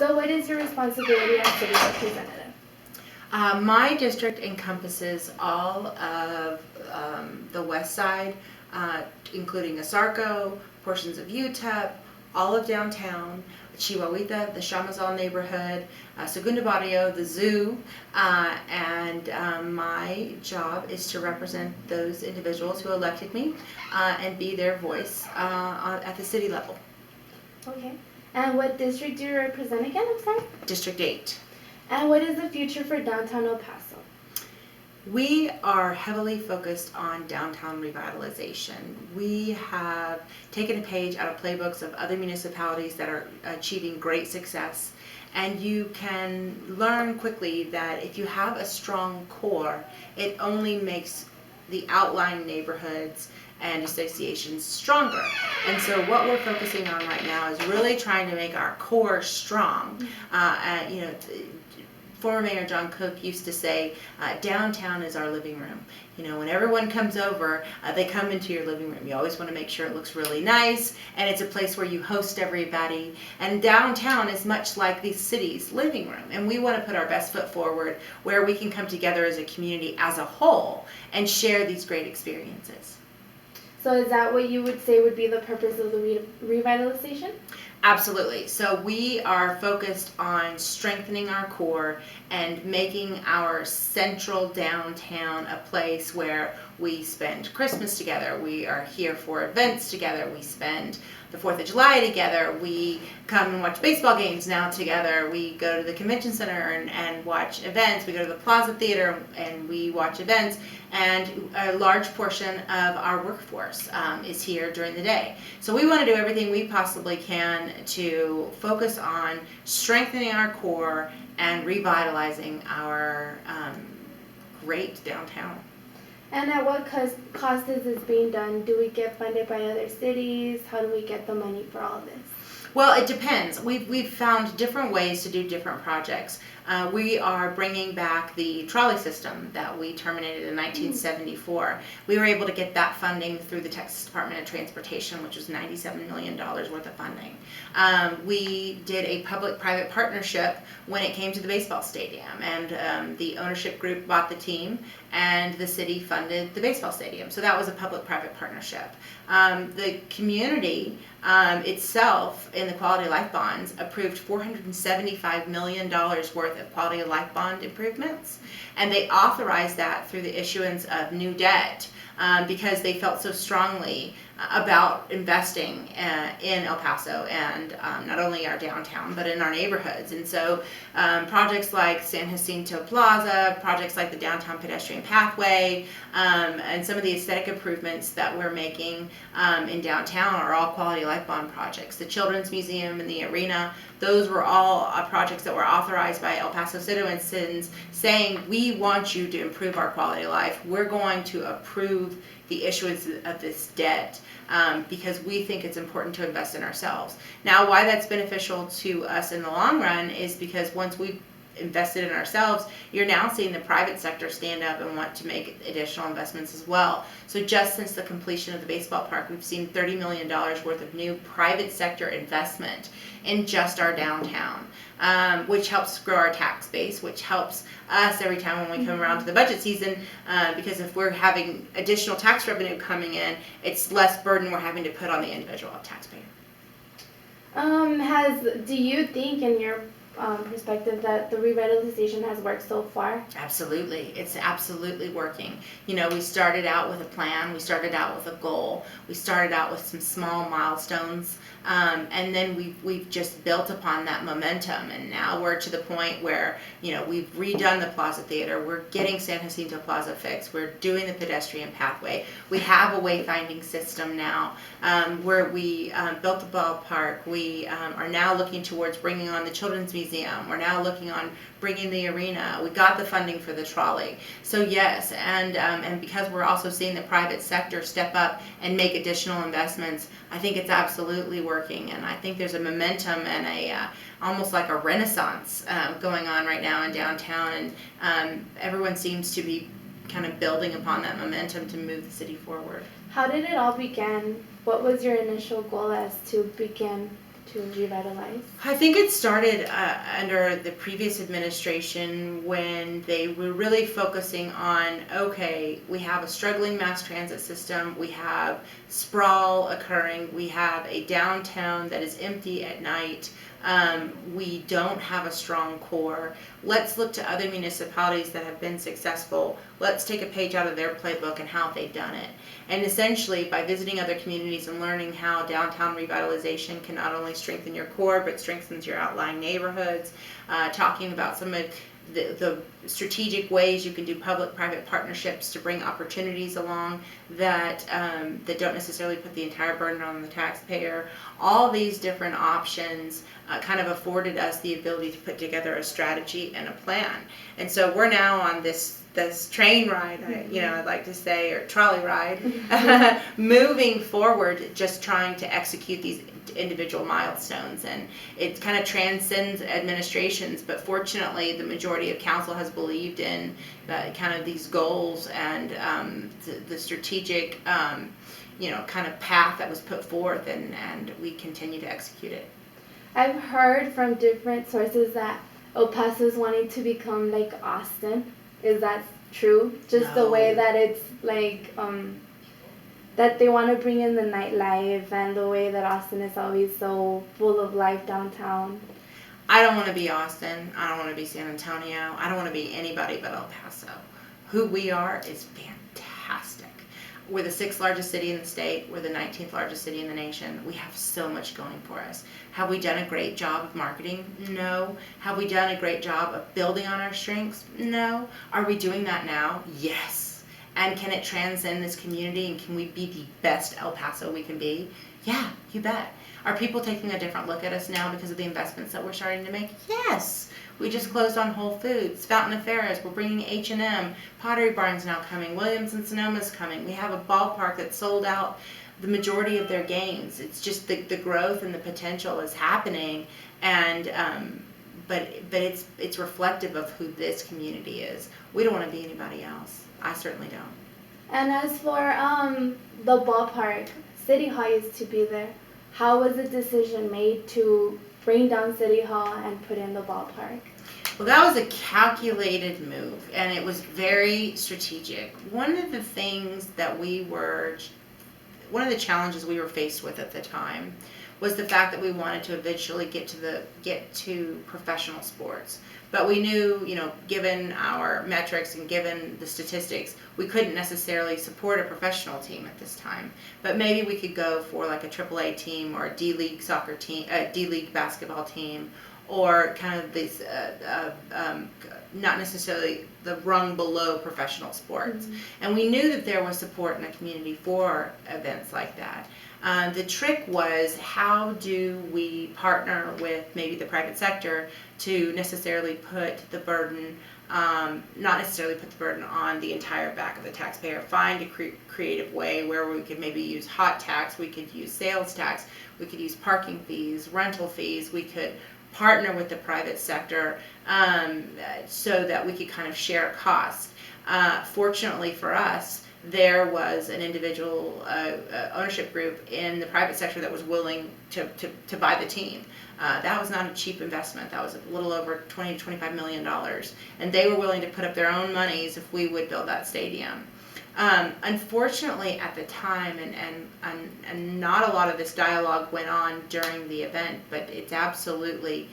So what is your responsibility as city representative? My district encompasses all of the west side, including Asarco, portions of UTEP, all of downtown, Chihuahuita, the Chamazal neighborhood, Segunda Barrio, the zoo, and my job is to represent those individuals who elected me and be their voice at the city level. Okay. And what district do you represent again, I'm sorry? District 8. And what is the future for downtown El Paso? We are heavily focused on downtown revitalization. We have taken a page out of playbooks of other municipalities that are achieving great success, and you can learn quickly that if you have a strong core, it only makes the outlying neighborhoods and associations stronger. And so what we're focusing on right now is really trying to make our core strong. Former Mayor John Cook used to say, downtown is our living room. You know, when everyone comes over, they come into your living room. You always want to make sure it looks really nice, and it's a place where you host everybody. And downtown is much like the city's living room. And we want to put our best foot forward where we can come together as a community as a whole and share these great experiences. So is that what you would say would be the purpose of the revitalization? Absolutely. So we are focused on strengthening our core and making our central downtown a place where we spend Christmas together. We are here for events together. We spend the 4th of July together. We come and watch baseball games now together. We go to the convention center and watch events. We go to the Plaza Theater and we watch events. And a large portion of our workforce is here during the day. So we want to do everything we possibly can to focus on strengthening our core and revitalizing our great downtown. And at what cost is this being done? Do we get funded by other cities? How do we get the money for all this? Well, it depends. We've found different ways to do different projects. We are bringing back the trolley system that we terminated in 1974. We were able to get that funding through the Texas Department of Transportation, which was $97 million worth of funding. We did a public-private partnership when it came to the baseball stadium, and the ownership group bought the team, and the city funded the baseball stadium. So that was a public-private partnership. The community itself in the quality of life bonds approved $475 million worth of quality of life bond improvements, and they authorized that through the issuance of new debt because they felt so strongly about investing in El Paso and not only our downtown but in our neighborhoods. And so projects like San Jacinto Plaza, projects like the downtown pedestrian pathway, and some of the aesthetic improvements that we're making in downtown are all quality life bond projects. The Children's Museum and the arena, those were all projects that were authorized by El Paso citizens saying, we want you to improve our quality of life. We're going to approve the issuance of this debt because we think it's important to invest in ourselves. Now, why that's beneficial to us in the long run is because once we've invested in ourselves, you're now seeing the private sector stand up and want to make additional investments as well. So just since the completion of the baseball park, we've seen $30 million worth of new private sector investment in just our downtown, which helps grow our tax base, which helps us every time when we come around to the budget season, because if we're having additional tax revenue coming in, it's less burden we're having to put on the individual taxpayer. Do you think in your perspective that the revitalization has worked so far? Absolutely. It's absolutely working. You know, we started out with a plan, we started out with a goal, we started out with some small milestones, and then we've just built upon that momentum, and now we're to the point where, you know, we've redone the Plaza Theater, we're getting San Jacinto Plaza fixed, we're doing the pedestrian pathway, we have a wayfinding system now, where we built the ballpark, we are now looking towards bringing on the Children's Museum, we're now looking on bringing the arena, we got the funding for the trolley. So yes, and because we're also seeing the private sector step up and make additional investments, I think it's absolutely working, and I think there's a momentum and a almost like a renaissance going on right now in downtown, and everyone seems to be kind of building upon that momentum to move the city forward. How did it all begin? What was your initial goal as to begin to revitalize? I think it started under the previous administration when they were really focusing on, okay, we have a struggling mass transit system, we have sprawl occurring, we have a downtown that is empty at night, we don't have a strong core. Let's look to other municipalities that have been successful. Let's take a page out of their playbook and how they've done it. And essentially, by visiting other communities and learning how downtown revitalization can not only strengthen your core, but strengthens your outlying neighborhoods, talking about some of the strategic ways you can do public-private partnerships to bring opportunities along that that don't necessarily put the entire burden on the taxpayer. All these different options kind of afforded us the ability to put together a strategy and a plan. And so we're now on this train ride, I'd like to say, or trolley ride, moving forward, just trying to execute these individual milestones. And it kind of transcends administrations, but fortunately the majority of council has believed in kind of these goals and the strategic kind of path that was put forth, and we continue to execute it. I've heard from different sources that El Paso is wanting to become like Austin. Is that true? Just No. the way that it's like that they want to bring in the nightlife, and the way that Austin is always so full of life downtown. I don't want to be Austin. I don't want to be San Antonio. I don't want to be anybody but El Paso. Who we are is fantastic. We're the 6th largest city in the state. We're the 19th largest city in the nation. We have so much going for us. Have we done a great job of marketing? No. Have we done a great job of building on our strengths? No. Are we doing that now? Yes. And can it transcend this community, and can we be the best El Paso we can be? Yeah, you bet. Are people taking a different look at us now because of the investments that we're starting to make? Yes. We just closed on Whole Foods, Fountain of Ferris, we're bringing H&M, Pottery Barn's now coming, Williams and Sonoma's coming. We have a ballpark that sold out the majority of their games. It's just the growth and the potential is happening, and but it's reflective of who this community is. We don't want to be anybody else. I certainly don't. And as for the ballpark, City Hall used to be there. How was the decision made to bring down City Hall and put in the ballpark? Well, that was a calculated move, and it was very strategic. One of the challenges we were faced with at the time was the fact that we wanted to eventually get to professional sports. But we knew, given our metrics and given the statistics, we couldn't necessarily support a professional team at this time. But maybe we could go for like a AAA team or a D-League soccer team, a D-League basketball team, or kind of these, not necessarily the rung below professional sports. Mm-hmm. And we knew that there was support in the community for events like that. The trick was, how do we partner with maybe the private sector to necessarily put the burden, not necessarily put the burden on the entire back of the taxpayer, find a creative way where we could maybe use hot tax, we could use sales tax, we could use parking fees, rental fees, we could partner with the private sector so that we could kind of share costs. Fortunately for us, there was an individual ownership group in the private sector that was willing to buy the team. That was not a cheap investment. That was a little over $20 to $25 million. And they were willing to put up their own monies if we would build that stadium. Unfortunately, at the time, and not a lot of this dialogue went on during the event, but it's absolutely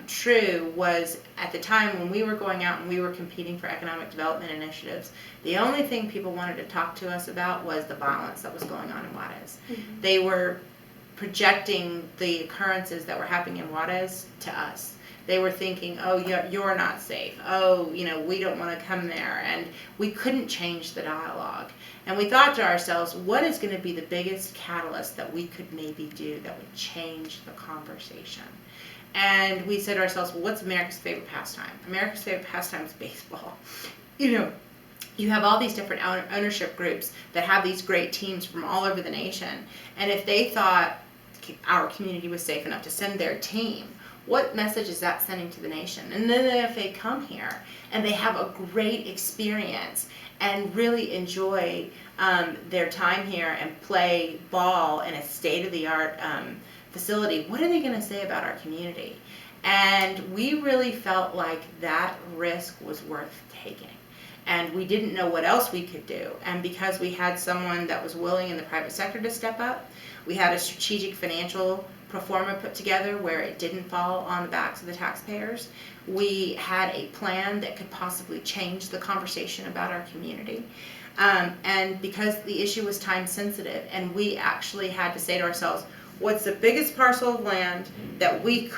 true, was at the time when we were going out and we were competing for economic development initiatives, the only thing people wanted to talk to us about was the violence that was going on in Juarez. Mm-hmm. They were projecting the occurrences that were happening in Juarez to us. They were thinking, oh, you're not safe. Oh, we don't want to come there. And we couldn't change the dialogue. And we thought to ourselves, what is going to be the biggest catalyst that we could maybe do that would change the conversation? And we said to ourselves, well, what's America's favorite pastime? America's favorite pastime is baseball. You have all these different ownership groups that have these great teams from all over the nation. And if they thought our community was safe enough to send their team, what message is that sending to the nation? And then if they come here and they have a great experience and really enjoy their time here and play ball in a state-of-the-art facility, what are they going to say about our community? And we really felt like that risk was worth taking. And we didn't know what else we could do. And because we had someone that was willing in the private sector to step up, we had a strategic financial pro forma put together where it didn't fall on the backs of the taxpayers. We had a plan that could possibly change the conversation about our community. And because the issue was time sensitive, and we actually had to say to ourselves, what's the biggest parcel of land that we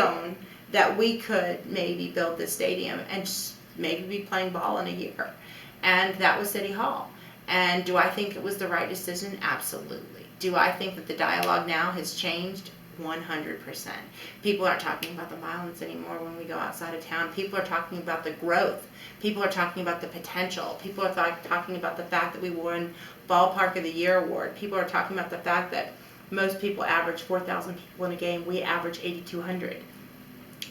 own, that we could maybe build this stadium and just maybe be playing ball in a year? And that was City Hall. And do I think it was the right decision? Absolutely. Do I think that the dialogue now has changed? 100%. People aren't talking about the Nilands anymore when we go outside of town. People are talking about the growth. People are talking about the potential. People are talking about the fact that we won Ballpark of the Year award. People are talking about the fact that most people average 4,000 people in a game. We average 8,200.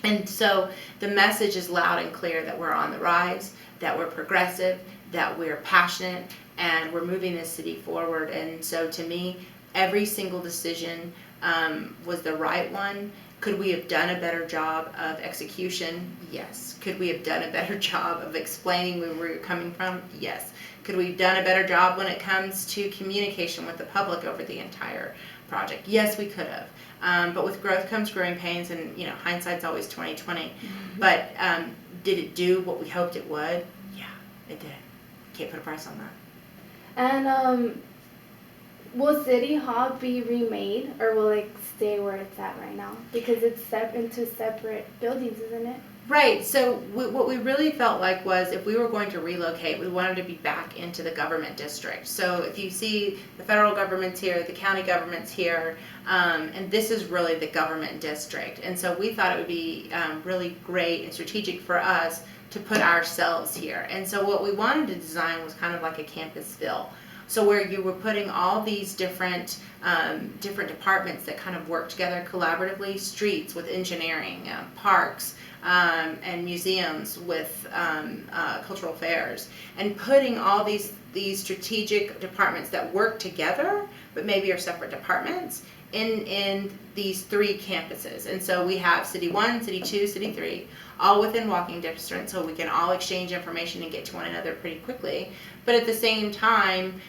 And so the message is loud and clear that we're on the rise, that we're progressive, that we're passionate, and we're moving this city forward. And so to me, every single decision was the right one. Could we have done a better job of execution? Yes. Could we have done a better job of explaining where we were coming from? Yes. Could we have done a better job when it comes to communication with the public over the entire project? Yes, we could have. But with growth comes growing pains, and hindsight's always 20/20. Mm-hmm. But did it do what we hoped it would? Yeah, it did. Can't put a price on that. And will City Hall be remade, or will it stay where it's at right now? Because it's into separate buildings, isn't it? Right. So what we really felt like was, if we were going to relocate, we wanted to be back into the government district. So if you see the federal government's here, the county government's here, and this is really the government district. And so we thought it would be really great and strategic for us to put ourselves here. And so what we wanted to design was kind of like a campus feel. So where you were putting all these different departments that kind of work together collaboratively, streets with engineering, parks, and museums with cultural fairs, and putting all these strategic departments that work together but maybe are separate departments in these three campuses. And so we have City 1, City 2, City 3, all within walking distance, so we can all exchange information and get to one another pretty quickly. But at the same time,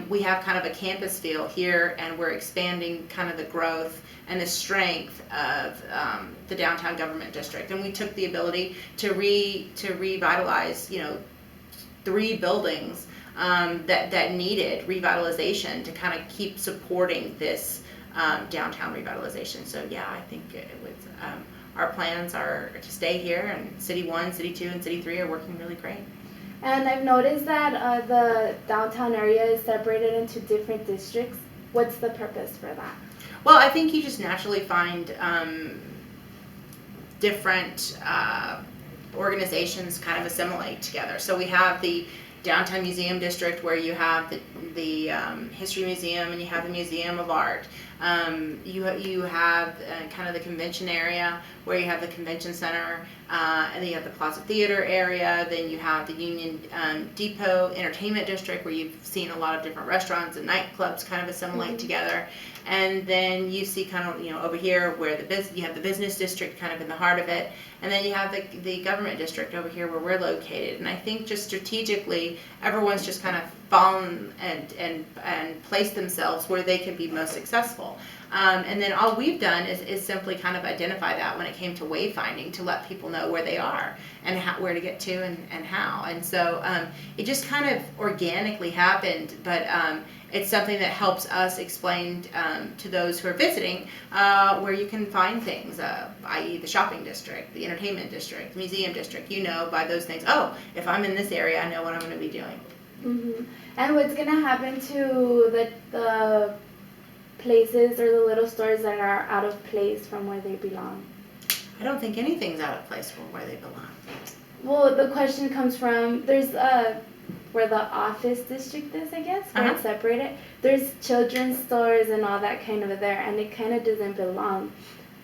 we have kind of a campus feel here, and we're expanding kind of the growth and the strength of the downtown government district. And we took the ability to revitalize, 3 buildings that needed revitalization to kind of keep supporting this downtown revitalization. So yeah, I think it was, our plans are to stay here, and City 1, City 2, and City 3 are working really great. And I've noticed that the downtown area is separated into different districts. What's the purpose for that? Well, I think you just naturally find different organizations kind of assimilate together. So we have the downtown museum district, where you have the history museum, and you have the museum of art. You have kind of the convention area, where you have the convention center, and then you have the Plaza Theater area. Then you have the Union Depot Entertainment District, where you've seen a lot of different restaurants and nightclubs kind of assimilate together. And then you see kind of, over here where you have the business district kind of in the heart of it. And then you have the government district over here where we're located. And I think just strategically, everyone's just kind of fallen and placed themselves where they can be most successful. And then all we've done is simply kind of identify that when it came to wayfinding, to let people know where they are and where to get to and how. And so it just kind of organically happened, but it's something that helps us explain to those who are visiting where you can find things, i.e. the shopping district, the entertainment district, museum district. By those things, oh, if I'm in this area, I know what I'm going to be doing. Mm-hmm. And what's going to happen to the places or the little stores that are out of place from where they belong? I don't think anything's out of place from where they belong. Well, the question comes from, there's where the office district is, I guess, where it's separated. There's children's stores and all that kind of there, and it kind of doesn't belong.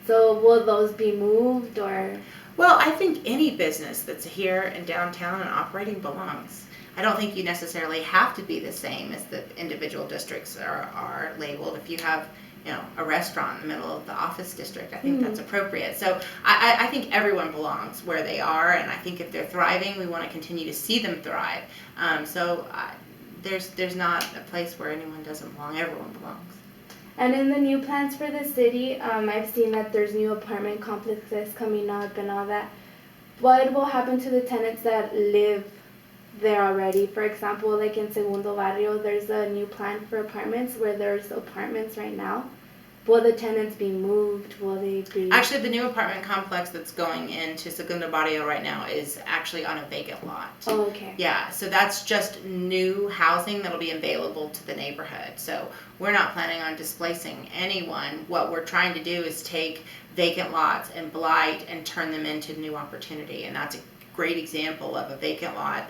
So will those be moved, or? Well, I think any business that's here in downtown and operating belongs. I don't think you necessarily have to be the same as the individual districts are labeled. If you have, a restaurant in the middle of the office district. I think that's appropriate. So I think everyone belongs where they are, and I think if they're thriving, we want to continue to see them thrive. There's not a place where anyone doesn't belong. Everyone belongs. And in the new plans for the city, I've seen that there's new apartment complexes coming up and all that. What will happen to the tenants that live there already? For example, like in Segundo Barrio, there's a new plan for apartments where there's apartments right now. Will the tenants be moved? Will they be... Actually, the new apartment complex that's going into Segundo Barrio right now is actually on a vacant lot. Oh, okay. Yeah, so that's just new housing that'll be available to the neighborhood. So we're not planning on displacing anyone. What we're trying to do is take vacant lots and blight and turn them into new opportunity. And that's a great example of a vacant lot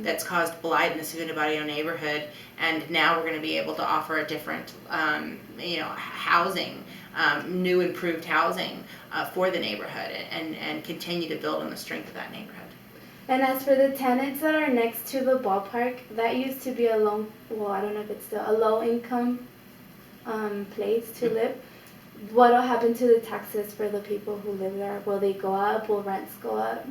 that's caused blight in the Segundo Barrio neighborhood, and now we're going to be able to offer a different housing, new improved housing for the neighborhood, and continue to build on the strength of that neighborhood. And as for the tenants that are next to the ballpark, that used to be I don't know if it's still a low income place to live. What will happen to the taxes for the people who live there? Will they go up? Will rents go up?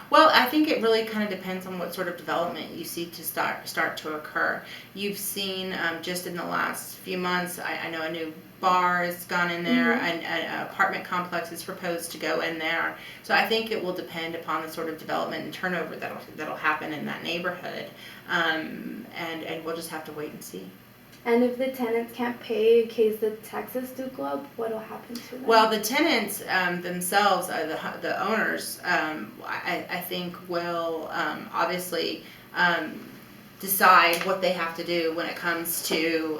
Well, I think it really kind of depends on what sort of development you see to start to occur. You've seen just in the last few months, I know a new bar has gone in there, and an apartment complex is proposed to go in there. So I think it will depend upon the sort of development and turnover that'll happen in that neighborhood, and we'll just have to wait and see. And if the tenants can't pay in case the taxes do go up, what will happen to them? Well, the tenants themselves, the owners, I think will obviously decide what they have to do when it comes to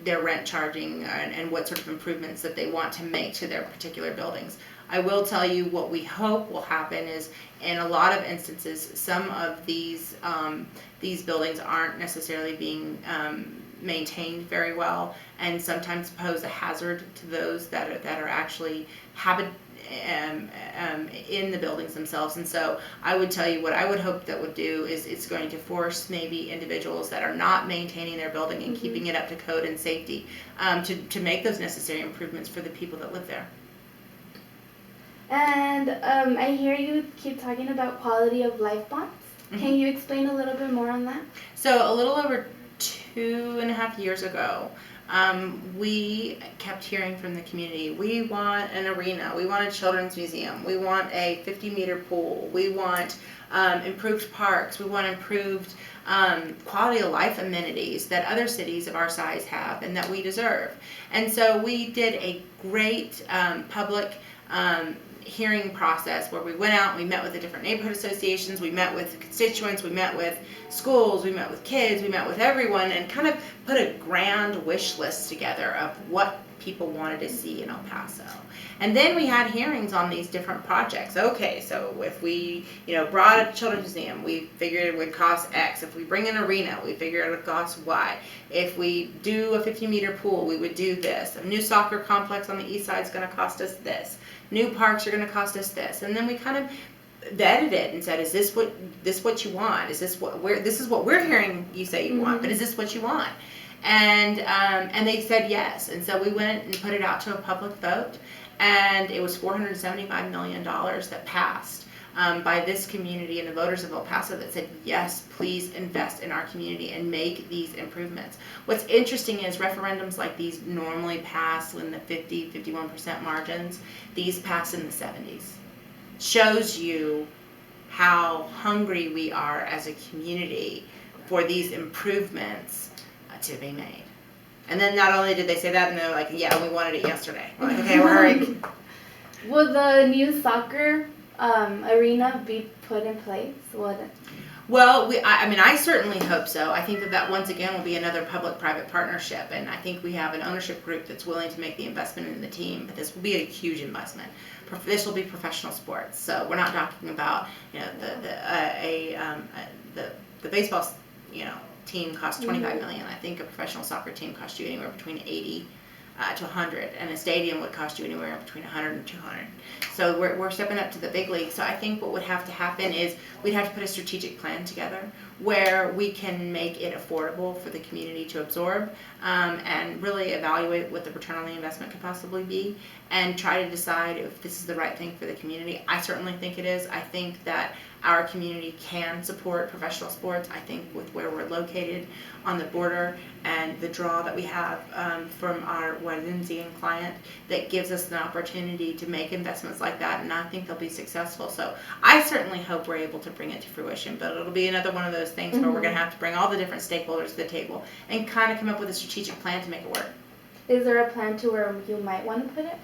their rent charging and what sort of improvements that they want to make to their particular buildings. I will tell you what we hope will happen is, in a lot of instances, some of these buildings aren't necessarily being maintained very well, and sometimes pose a hazard to those that are actually in the buildings themselves. And so I would tell you what I would hope that would do is it's going to force maybe individuals that are not maintaining their building and keeping it up to code and safety to make those necessary improvements for the people that live there. And I hear you keep talking about quality of life bonds. Can you explain a little bit more on that? So a little over 2.5 years ago, we kept hearing from the community, we want an arena, we want a children's museum, we want a 50-meter pool, we want improved parks, we want improved quality of life amenities that other cities of our size have and that we deserve. And so we did a great public hearing process where we went out and we met with the different neighborhood associations, we met with constituents, we met with schools, we met with kids, we met with everyone, and kind of put a grand wish list together of what people wanted to see in El Paso. And then we had hearings on these different projects. Okay, so if we brought a children's museum, we figured it would cost X. If we bring an arena, we figured it would cost Y. If we do a 50-meter pool, we would do this. A new soccer complex on the east side is going to cost us this. New parks are going to cost us this. And then we kind of vetted it and said, is this what you want? Is this what we're hearing you say you want, but is this what you want? And they said yes. And so we went and put it out to a public vote, and it was $475 million that passed by this community and the voters of El Paso that said, yes, please invest in our community and make these improvements. What's interesting is referendums like these normally pass in the 50-51% margins. These pass in the 70s. Shows you how hungry we are as a community for these improvements to be made. And then not only did they say that, and they're like, yeah, we wanted it yesterday. We're like, okay, we're hurrying. Will the new soccer arena be put in place? Well, I certainly hope so. I think that once again will be another public-private partnership, and I think we have an ownership group that's willing to make the investment in the team, but this will be a huge investment. This will be professional sports, so we're not talking about the baseball team costs $25 million. I think a professional soccer team costs you anywhere between $80 to 100, and a stadium would cost you anywhere between 100 and 200. So we're stepping up to the big league. So I think what would have to happen is we'd have to put a strategic plan together where we can make it affordable for the community to absorb, and really evaluate what the return on the investment could possibly be, and try to decide if this is the right thing for the community. I certainly think it is. I think that our community can support professional sports. I think with where we're located on the border and the draw that we have from our Waldensian client, that gives us an opportunity to make investments like that, and I think they'll be successful. So I certainly hope we're able to bring it to fruition, but it'll be another one of those things where we're going to have to bring all the different stakeholders to the table and kind of come up with a strategic plan to make it work. Is there a plan to where you might want to put it?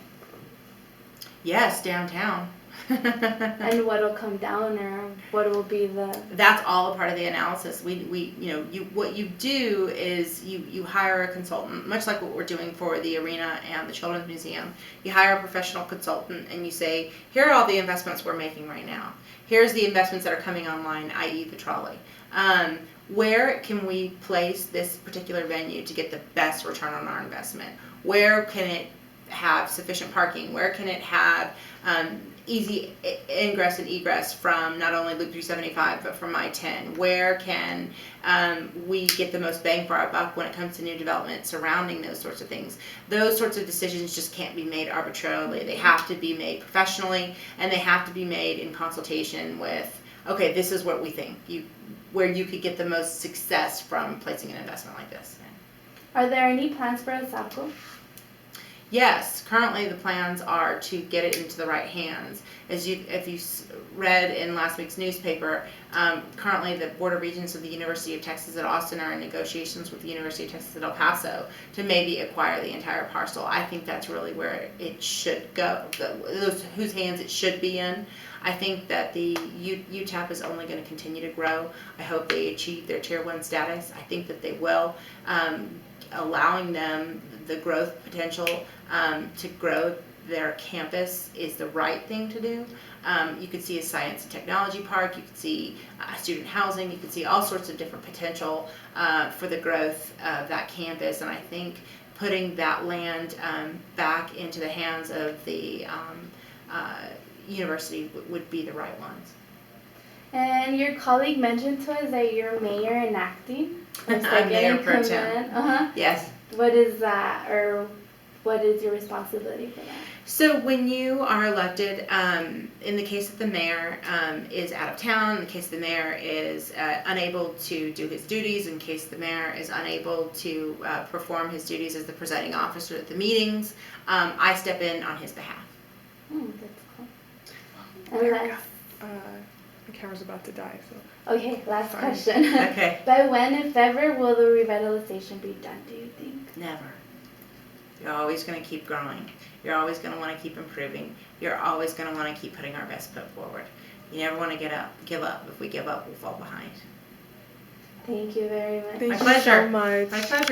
Yes, downtown. And what'll come down, or what will be the? That's all a part of the analysis. What you do is you hire a consultant, much like what we're doing for the arena and the Children's Museum. You hire a professional consultant and you say, here are all the investments we're making right now. Here's the investments that are coming online, i.e. the trolley. Where can we place this particular venue to get the best return on our investment? Where can it have sufficient parking? Where can it have easy ingress and egress from not only Loop 375 but from I-10? Where can we get the most bang for our buck when it comes to new development surrounding those sorts of things? Those sorts of decisions just can't be made arbitrarily. They have to be made professionally, and they have to be made in consultation with, okay, this is what we think, where you could get the most success from placing an investment like this. Are there any plans for a Sapco? Yes, currently the plans are to get it into the right hands. If you read in last week's newspaper, currently the Board of Regents of the University of Texas at Austin are in negotiations with the University of Texas at El Paso to maybe acquire the entire parcel. I think that's really where it should go, those whose hands it should be in. I think that the UTEP is only going to continue to grow. I hope they achieve their Tier 1 status. I think that they will, allowing them the growth potential to grow their campus is the right thing to do. You could see a science and technology park, you could see student housing, you could see all sorts of different potential for the growth of that campus, and I think putting that land back into the hands of the university would be the right ones. And your colleague mentioned to us that you're mayor in acting. I'm mayor pro tem. Yes. What is that, or what is your responsibility for that? So when you are elected, in the case that the mayor is out of town, in the case the mayor is unable to do his duties, in case the mayor is unable to perform his duties as the presiding officer at the meetings, I step in on his behalf. That's cool. And the camera's about to die, so. Okay, last question. Okay. By when, if ever, will the revitalization be done, do you think? Never. You're always going to keep growing. You're always going to want to keep improving. You're always going to want to keep putting our best foot forward. You never want to give up. If we give up, we'll fall behind. Thank you very much. Thank My you pleasure. so much. My pleasure.